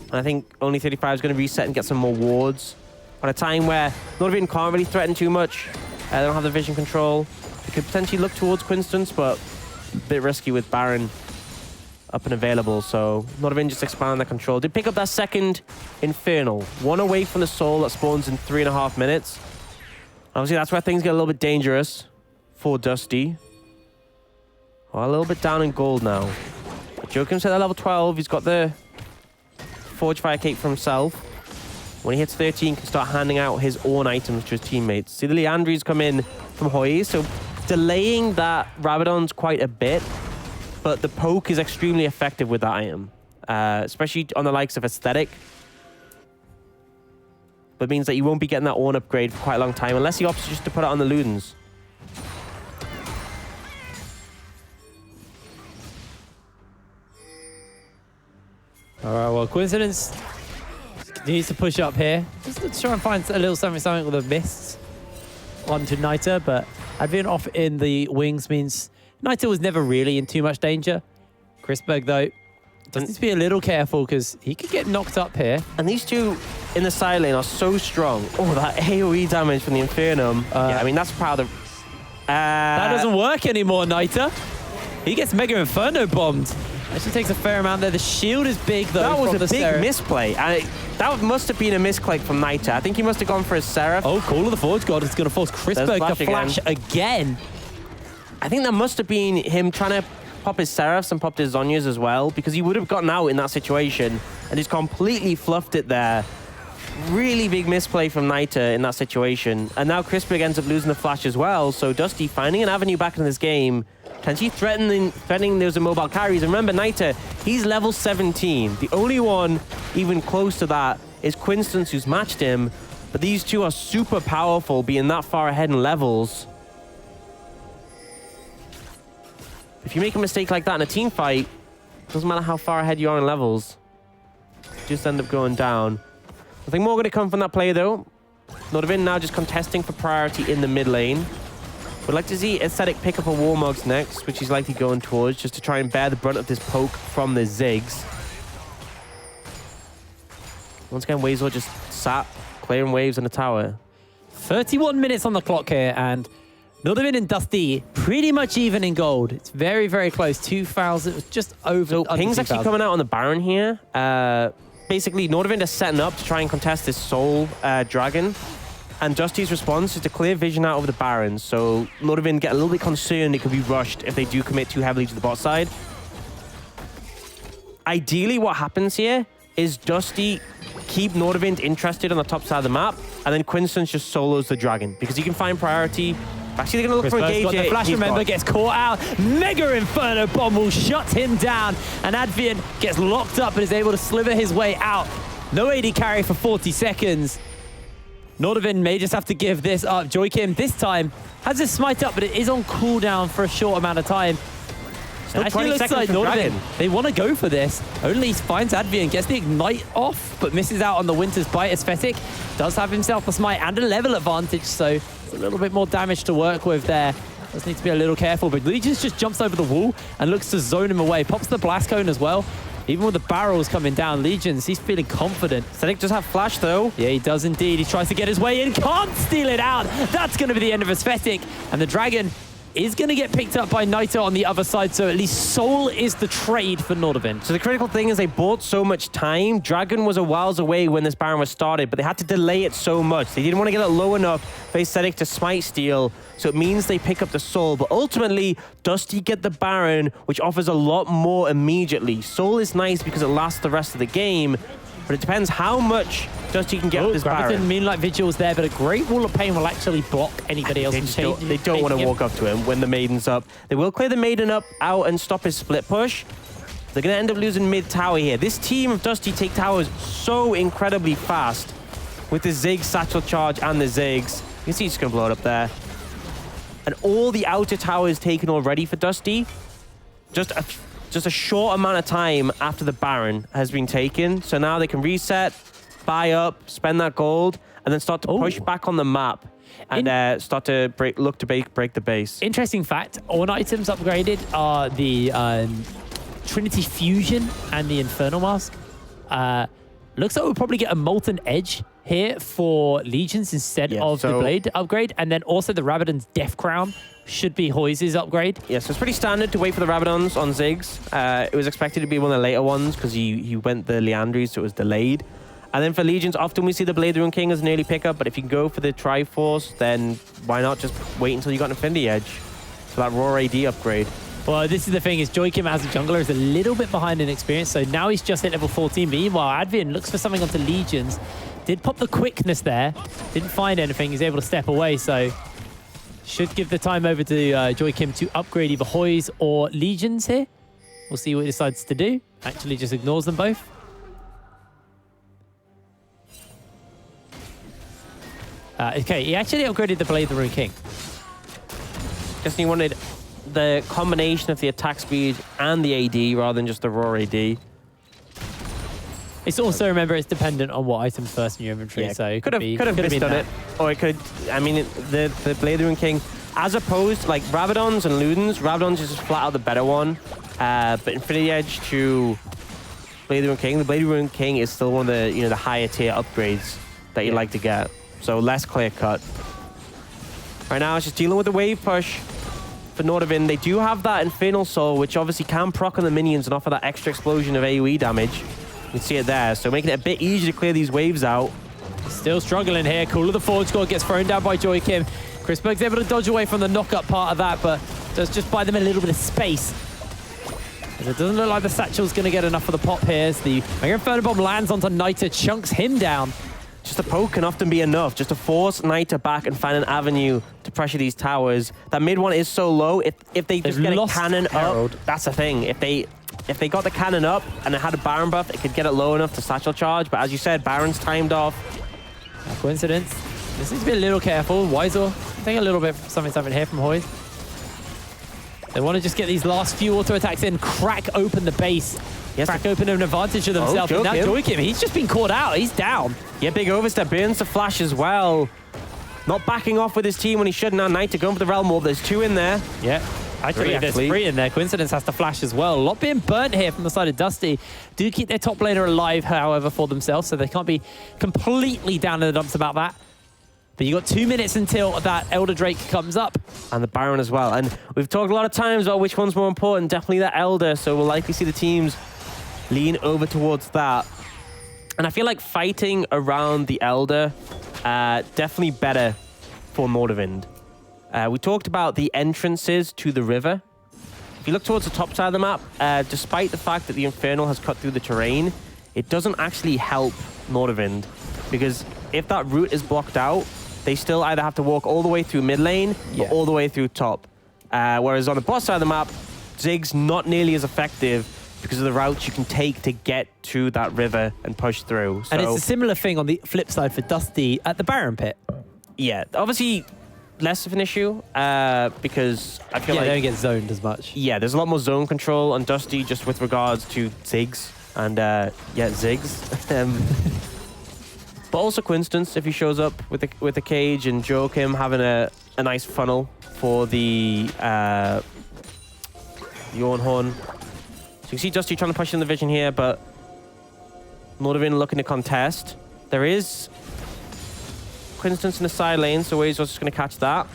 And I think only 35 is going to reset and get some more wards. On a time where Nordavind can't really threaten too much. They don't have the vision control. They could potentially look towards Quinstance, but a bit risky with Baron up and available. So Nordavind just expanding their control. Did pick up that second Infernal. 1 away from the soul that spawns in 3.5 minutes. Obviously, that's where things get a little bit dangerous for Dusty. Well, a little bit down in gold now. But Joachim's at level 12. He's got the Forge Fire Cape for himself. when he hits 13, can start handing out his own items to his teammates. See the Liandry's come in from Hoi, so delaying that Rabadon's quite a bit, but the poke is extremely effective with that item, especially on the likes of Aesthetic. But it means that you won't be getting that Ornn upgrade for quite a long time, unless he opts just to put it on the Ludens. All right, well, Coincidence needs to push up here. Just to try and find a little something with a miss onto Nita, but Advian off in the wings means Nita was never really in too much danger. Chrisberg, though, does need to be a little careful because he could get knocked up here. And these two in the side lane are so strong. Oh, that AoE damage from the Infernum. Yeah, I mean, that's proud of... that doesn't work anymore, Nita. He gets Mega Inferno bombed. Actually takes a fair amount there. The shield is big, though. That was from a big Seraph. misplay. That must have been a misclick from Nita. I think he must have gone for a Seraph. Oh, Call of the Forge God is going to force Chrisberg to flash again. I think that must have been him trying to pop his Seraphs and pop his Zhonyas as well, because he would have gotten out in that situation and he's completely fluffed it there. Really big misplay from Nita in that situation. And now Chrisberg ends up losing the flash as well. So Dusty finding an avenue back in this game, potentially threatening those immobile carries. And remember, Nita, he's level 17. The only one even close to that is Quinstance, who's matched him. But these two are super powerful, being that far ahead in levels. If you make a mistake like that in a team fight, doesn't matter how far ahead you are in levels, you just end up going down. Nothing more going to come from that play, though. Nordavind now just contesting for priority in the mid lane. Would like to see Aesthetic pick up a Warmogs next, which he's likely going towards, just to try and bear the brunt of this poke from the Ziggs. Once again, Wazor just sat, clearing waves in the tower. 31 minutes on the clock here, and Nordavind and Dusty pretty much even in gold. It's very, very close. 2,000, just over. So Ping's actually coming out on the Baron here. Basically, Nordavind is setting up to try and contest this Soul Dragon. And Dusty's response is to clear vision out of the Barons. So Nordavind get a little bit concerned it could be rushed if they do commit too heavily to the bot side. Ideally, what happens here is Dusty keep Nordavind interested on the top side of the map, and then Quinstance just solos the Dragon, because he can find priority. Actually, they're going to look for a gauge. Got the flash, remember, gets caught out. Mega Inferno Bomb will shut him down, and Advian gets locked up and is able to sliver his way out. No AD carry for 40 seconds. Nordavind may just have to give this up. Joykim this time has his smite up, but it is on cooldown for a short amount of time. Still 20 looks seconds like from Nordavind, Dragon. they want to go for this. Only finds Advian, gets the Ignite off, but misses out on the Winter's Bite. Aesthetic does have himself a smite and a level advantage, so it's a little bit more damage to work with there. Does need to be a little careful, but Legions just jumps over the wall and looks to zone him away. Pops the Blast Cone as well. Even with the barrels coming down, Legions, he's feeling confident. Aesthetic does have flash, though. Yeah, he does indeed. He tries to get his way in, can't steal it out. That's going to be the end of Aesthetic, and the Dragon is going to get picked up by Nita on the other side, so at least Soul is the trade for Nordavind. So the critical thing is they bought so much time. Dragon was a whiles away when this Baron was started, but they had to delay it so much. They didn't want to get it low enough for Aesthetic to smite steal, so it means they pick up the Soul. But ultimately, Dusty get the Baron, which offers a lot more immediately. Soul is nice because it lasts the rest of the game, but it depends how much Dusty can get with this Baron. Moonlight Vigil's there, but a Great Wall of Pain will actually block anybody else from They don't want to walk up to him when the Maiden's up. They will clear the Maiden up out and stop his split push. They're going to end up losing mid-tower here. This team of Dusty take towers so incredibly fast with the Ziggs Satchel Charge and the Ziggs. You can see he's going to blow it up there. And all the outer towers taken already for Dusty. Just a short amount of time after the Baron has been taken. So now they can reset, buy up, spend that gold, and then start to push back on the map and start to look to break the base. Interesting fact, all items upgraded are the Trinity Fusion and the Infernal Mask. Looks like we'll probably get a Molten Edge here for Legions instead of the Blade upgrade. And then also the Rabadon's Death Crown should be Hoy's upgrade. Yeah, so it's pretty standard to wait for the Rabadons on Ziggs. It was expected to be one of the later ones because he went the Liandry's, so it was delayed. And then for Legions, often we see the Blade Rune King as an early pickup, but if you can go for the Triforce, then why not just wait until you got an Infinity Edge for that Raw AD upgrade? Well, this is the thing, is Joykim as a jungler is a little bit behind in experience, so now he's just hit level 14. Meanwhile, Advian looks for something onto Legions. Did pop the quickness there. Didn't find anything. He's able to step away, so should give the time over to Joy Kim to upgrade either Hoys or Legions here. We'll see what he decides to do. Actually just ignores them both. Okay, he actually upgraded the Blade of the Rune King. Guess he wanted the combination of the attack speed and the AD rather than just the raw AD. It's also, remember, it's dependent on what item's first in your inventory, so it could have done it. Or it could, I mean, the Blade of the Rune King, as opposed to like Rabadons and Ludens, Rabadons is just flat out the better one. But Infinity Edge to Blade of the Rune King, the Blade of the Rune King is still one of the, the higher tier upgrades that you'd like to get. So less clear cut. Right now, it's just dealing with the wave push for Nordavind. They do have that Infernal Soul, which obviously can proc on the minions and offer that extra explosion of AoE damage. You can see it there, so making it a bit easier to clear these waves out. Still struggling here. Cooler the forward score gets thrown down by Joy Kim. Chrisberg's able to dodge away from the knock-up part of that, but does just buy them a little bit of space. As it doesn't look like the Satchel's going to get enough for the pop here as the Mega Inferno Bomb lands onto Niter, chunks him down. Just a poke can often be enough, just to force Niter back and find an avenue to pressure these towers. That mid one is so low, if they just get a cannon up, that's the thing. If they got the cannon up and it had a Baron buff, it could get it low enough to Satchel charge, but as you said, Baron's timed off. A coincidence. This needs to be a little careful. Wiser, I think a little bit something here from Hoy. They want to just get these last few auto attacks in, crack open the base. Crack open an advantage of themselves. And now Joy Kim, he's just been caught out. He's down. Yeah, big overstep. Burns the flash as well. Not backing off with his team when he should. Now Niter going for the Realm Orb. There's two in there. Yeah. Actually, there's three in there. Coincidence has to flash as well. A lot being burnt here from the side of Dusty. Do keep their top laner alive, however, for themselves, so they can't be completely down in the dumps about that. But you got 2 minutes until that Elder Drake comes up. And the Baron as well. And we've talked a lot of times about which one's more important. Definitely that Elder, so we'll likely see the teams lean over towards that. And I feel like fighting around the Elder, definitely better for Nordavind. We talked about the entrances to the river. If you look towards the top side of the map, despite the fact that the Infernal has cut through the terrain, it doesn't actually help Nordavind. Because if that route is blocked out, they still either have to walk all the way through mid lane or all the way through top. Whereas on the bot side of the map, Zig's not nearly as effective because of the routes you can take to get to that river and push through. So, and it's a similar thing on the flip side for Dusty at the Baron pit. Yeah, obviously less of an issue because I feel like they don't get zoned as much. Yeah, there's a lot more zone control on Dusty just with regards to Ziggs and Ziggs. But also Coinstance, if he shows up with the cage, and Joachim having a nice funnel for the Yornhorn. So you can see Dusty trying to push in the vision here, but Nordavind looking to contest. There is Coinstance in the side lane, so Waves was just going to catch that.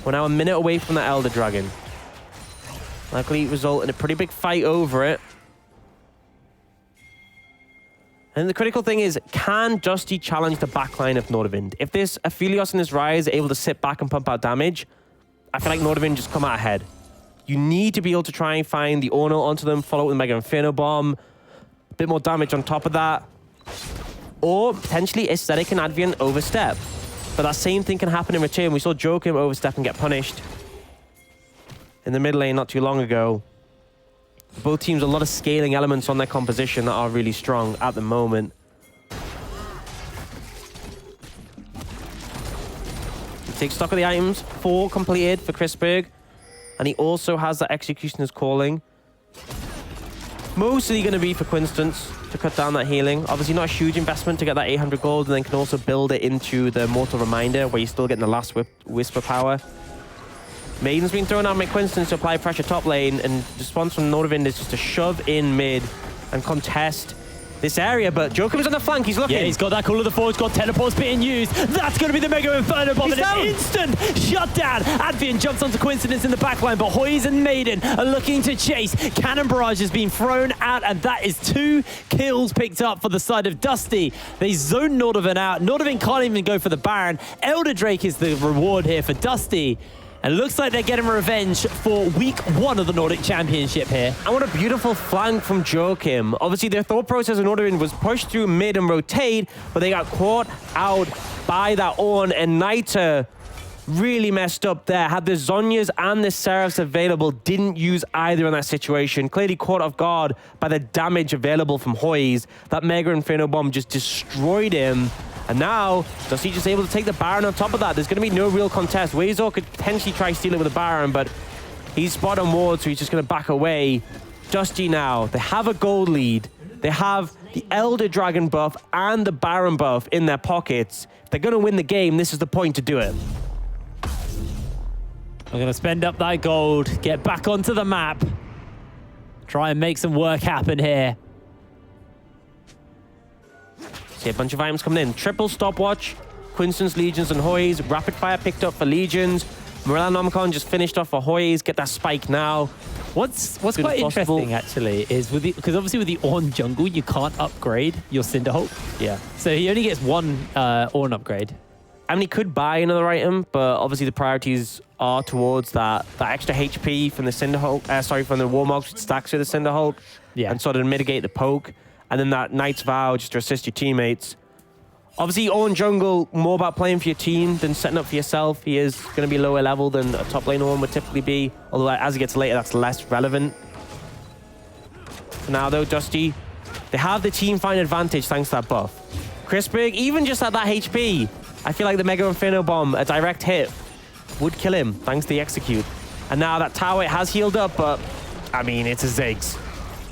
We're now a minute away from the Elder Dragon. Likely result in a pretty big fight over it. And the critical thing is, can Dusty challenge the backline of Nordavind? If this Aphelios and his Rise are able to sit back and pump out damage, I feel like Nordavind just come out ahead. You need to be able to try and find the Ornal onto them, follow it with Mega Inferno Bomb, a bit more damage on top of that. Or potentially Aesthetic and Adviant overstep. But that same thing can happen in return. We saw Joachim overstep and get punished in the mid lane not too long ago. Both teams, a lot of scaling elements on their composition that are really strong at the moment. He takes stock of the items, 4 completed for Chrisberg. And he also has that Executioner's Calling. Mostly going to be for Coinstance to cut down that healing. Obviously not a huge investment to get that 800 gold, and then can also build it into the Mortal Reminder where you're still getting the last Whisper power. Maiden's been thrown out by Coinstance to apply pressure top lane, and the response from Nordavind is just to shove in mid and contest this area, but Joachim's on the flank, he's looking. Yeah, he's got that Call of the Forge, got teleports being used. That's going to be the Mega Inferno Bomb, and an instant shutdown. Advian jumps onto Coincidence in the backline, but Hoys and Maiden are looking to chase. Cannon Barrage has been thrown out, and that is 2 kills picked up for the side of Dusty. They zone Nordavind out. Nordavind can't even go for the Baron. Elder Drake is the reward here for Dusty. And it looks like they're getting revenge for week 1 of the Nordic Championship here. And what a beautiful flank from Joachim. Obviously, their thought process in Nordavind was push through mid and rotate, but they got caught out by that Ornn, and Niter really messed up there. Had the Zhonyas and the Seraphs available, didn't use either in that situation. Clearly caught off guard by the damage available from Hoyes. That Mega Inferno Bomb just destroyed him. And now, Dusty just able to take the Baron on top of that. There's going to be no real contest. Weizor could potentially try steal it with the Baron, but he's spot on ward, so he's just going to back away. Dusty now, they have a gold lead. They have the Elder Dragon buff and the Baron buff in their pockets. If they're going to win the game, this is the point to do it. We're going to spend up that gold, get back onto the map, try and make some work happen here. See a bunch of items coming in. Triple stopwatch, Quinston's, Legions, and Hoyes. Rapid fire picked up for Legions. Morellonomicon just finished off for Hoyes. Get that spike now. What's quite interesting, actually, is because obviously with the Ornn jungle, you can't upgrade your Cinderhulk. Yeah. So he only gets one Ornn upgrade. I mean, he could buy another item, but obviously the priorities are towards that extra HP from the Cinderhulk, from the Warmog, which stacks with the Cinderhulk. Yeah. And sort of mitigate the poke. And then that Knight's Vow just to assist your teammates. Obviously, Ornn jungle, more about playing for your team than setting up for yourself. He is going to be lower level than a top lane Ornn would typically be. Although as he gets later, that's less relevant. For now, though, Dusty, they have the team find advantage thanks to that buff. Chrisberg, even just at that HP, I feel like the Mega Inferno Bomb, a direct hit, would kill him thanks to the execute. And now that tower has healed up, but I mean, it's a Ziggs.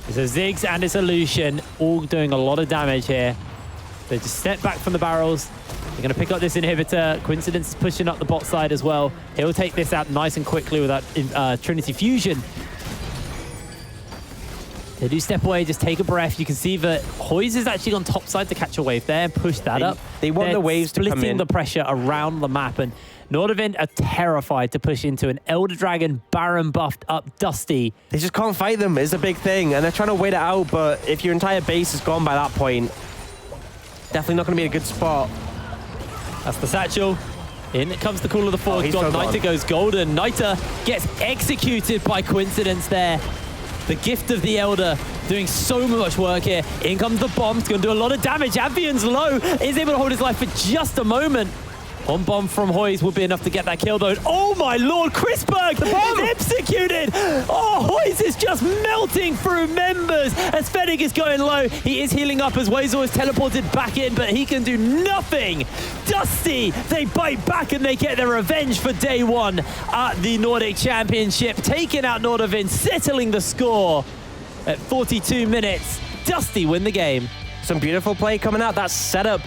It's a Ziggs and it's a Lucian, all doing a lot of damage here. They just step back from the barrels. They're going to pick up this inhibitor. Coincidence is pushing up the bot side as well. He'll take this out nice and quickly with that Trinity Fusion. They do step away, just take a breath. You can see that Hoyes is actually on top side to catch a wave there and push that up. They want the waves to come in. Splitting the pressure around the map, and Nordavind are terrified to push into an Elder Dragon Baron buffed up Dusty. They just can't fight them is a big thing, and they're trying to wait it out, but if your entire base is gone by that point, definitely not going to be a good spot. That's the satchel. In comes the Call of the Forge. Niter goes golden. Niter gets executed by Coincidence there. The Gift of the Elder doing so much work here. In comes the bomb. It's going to do a lot of damage. Avian's low. Is able to hold his life for just a moment. One bomb from Hoyes will be enough to get that kill, though. Oh, my Lord. Chrisberg is executed. Oh, Hoyes is just melting through members as Fennec is going low. He is healing up as Weizor is teleported back in, but he can do nothing. Dusty, they bite back and they get their revenge for day 1 at the Nordic Championship, taking out Nordavind, settling the score at 42 minutes. Dusty win the game. Some beautiful play coming out. That setup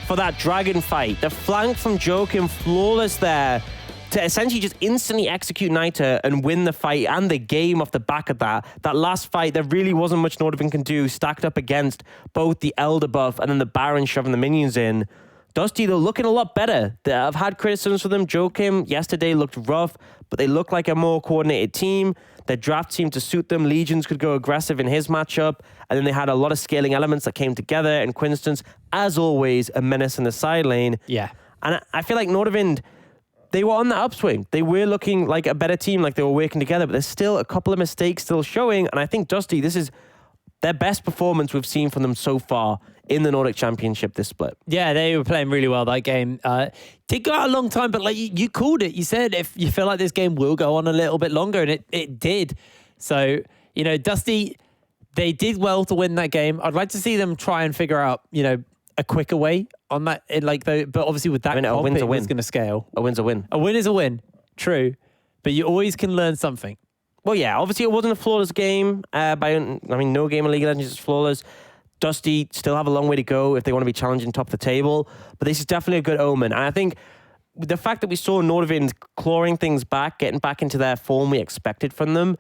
for that dragon fight. The flank from Joachim, flawless there, to essentially just instantly execute Niter and win the fight and the game off the back of that. That last fight, there really wasn't much Nordavind can do, stacked up against both the Elder buff and then the Baron shoving the minions in. Dusty, though, looking a lot better. I've had criticisms for them. Joachim yesterday looked rough, but they look like a more coordinated team. Their draft seemed to suit them. Legions could go aggressive in his matchup. And then they had a lot of scaling elements that came together. And Quinston's, as always, a menace in the side lane. Yeah. And I feel like Nordavind, they were on the upswing. They were looking like a better team, like they were working together. But there's still a couple of mistakes still showing. And I think, Dusty, this is their best performance we've seen from them so far in the Nordic Championship this split. Yeah, they were playing really well that game. Did go out a long time, but like you called it. You said if you feel like this game will go on a little bit longer, and it did. So, you know, Dusty, they did well to win that game. I'd like to see them try and figure out, you know, a quicker way on that. But obviously with that, a win's a win. It's going to scale. A win's a win. A win is a win. True. But you always can learn something. Well, yeah, obviously it wasn't a flawless game. No game of League of Legends is flawless. Dusty still have a long way to go if they want to be challenging top of the table. But this is definitely a good omen. And I think the fact that we saw Nordavind clawing things back, getting back into their form we expected from them,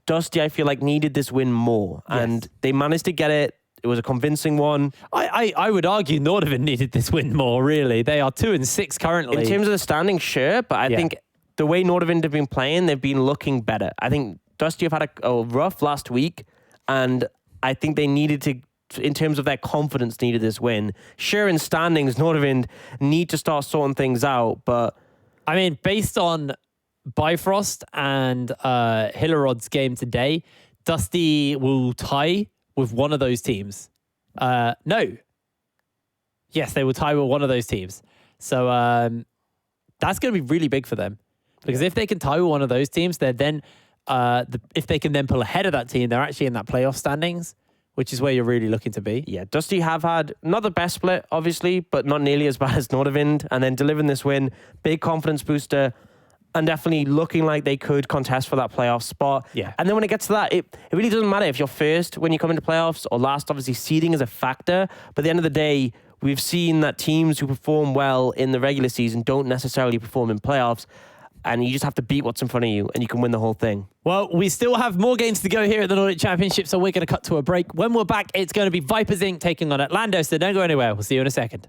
Dusty, I feel like, needed this win more. Yes. And they managed to get it. It was a convincing one. I would argue Nordavind needed this win more, really. They are 2-6 currently. In terms of the standing, sure. But I think the way Nordavind have been playing, they've been looking better. I think Dusty have had a rough last week. And I think they needed to, in terms of their confidence, needed this win. Sure, in standings, Nordavind need to start sorting things out, but... I mean, based on Bifrost and Hillarod's game today, Dusty will tie with one of those teams. No. Yes, they will tie with one of those teams. So that's going to be really big for them. Because if they can tie with one of those teams, they're then, if they can then pull ahead of that team, they're actually in that playoff standings, which is where you're really looking to be. Yeah, Dusty have had not the best split, obviously, but not nearly as bad as Nordavind. And then delivering this win, big confidence booster, and definitely looking like they could contest for that playoff spot. Yeah. And then when it gets to that, it really doesn't matter if you're first when you come into playoffs or last. Obviously, seeding is a factor. But at the end of the day, we've seen that teams who perform well in the regular season don't necessarily perform in playoffs. And you just have to beat what's in front of you and you can win the whole thing. Well, we still have more games to go here at the Nordic Championship, so we're going to cut to a break. When we're back, it's going to be Vipers Inc. taking on Atlanta, so don't go anywhere. We'll see you in a second.